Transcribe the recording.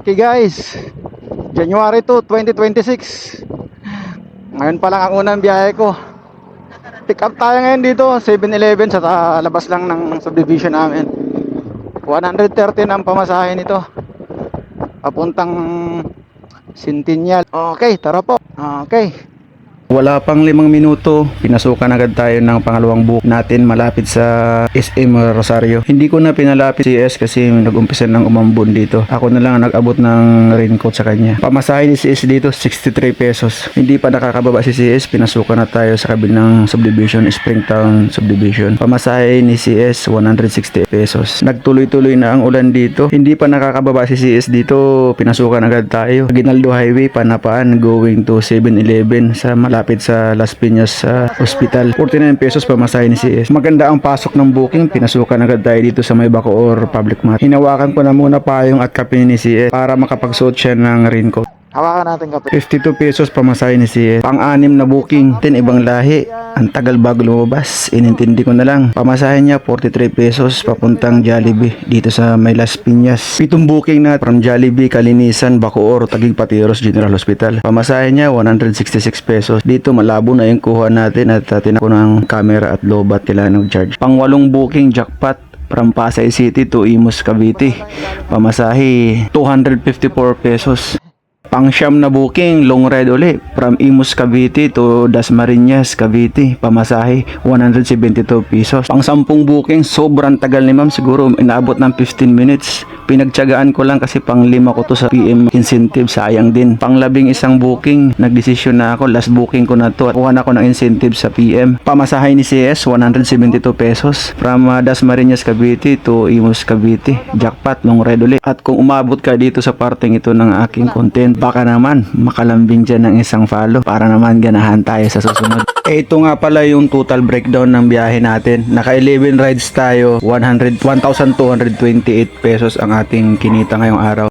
Okay guys, January 2, 2026. Ngayon pa lang ang unang biyahe ko. Pick up tayo ngayon dito, 7-Eleven sa labas lang ng subdivision namin. 130 ang pamasahe nito, papuntang Centennial. Okay, tara po. Okay. Wala pang 5 minuto, pinasukan agad tayo ng pangalawang book natin malapit sa SM Rosario. Hindi ko na pinalapit si CS kasi nag-umpisa ng umambon dito. Ako na lang ang nag-abot ng raincoat sa kanya. Pamasahe ni CS dito, 63 pesos. Hindi pa nakakababa si CS, pinasukan na tayo sa kabilang subdivision, Springtown Subdivision. Pamasahe ni CS, 160 pesos. Nagtuloy-tuloy na ang ulan dito. Hindi pa nakakababa si CS dito, pinasukan agad tayo. Aguinaldo Highway, Panapaan, going to 7-Eleven sa malapit sa Las Piñas Hospital. 49 pesos pamasahe ni CS. Maganda ang pasok ng booking. Pinasukan agad tayo dito sa may Bacoor Public Mart. Hinawakan ko na muna payong at kape ni CS para makapagsuot siya ng raincoat. Hawakan natin kape. 52 pesos pamasahe ni CS. Pang-anim na booking. Ibang lahi. Ang tagal bago lumabas. Inintindi ko na lang. Pamasahe niya 43 pesos papuntang Jollibee dito sa may Las Piñas. 7 booking na from Jollibee, Kalinisan, Bacoor, Taguig Patiros General Hospital. Pamasahe niya 166 pesos. Dito malabo na yung kuha natin at tinako ng camera at lobat kailangan mag-charge. Pang-8 booking jackpot from Pasay City to Imus Cavite. Pamasahe 254 pesos. Pang-siyam na booking, long ride uli from Imus Cavite to Dasmariñas Cavite. Pamasahe 172 pesos. Pang-10 booking, sobrang tagal ni ma'am, siguro inaabot ng 15 minutes. Pinagtiyagaan ko lang kasi pang-5 ko to sa PM incentive, sayang din. Pang-11 booking, nagdesisyon na ako, last booking ko na to at kuha na ako ng incentive sa PM. Pamasahe ni CS 172 pesos from Dasmariñas Cavite to Imus Cavite. Jackpot, long ride uli. At kung umabot ka dito sa parting ito ng aking content, baka naman makalambing dyan ng isang follow para naman ganahan tayo sa susunod. Ito nga pala yung total breakdown ng biyahe natin. Naka 11 rides tayo, 1,228 pesos ang ating kinita ngayong araw.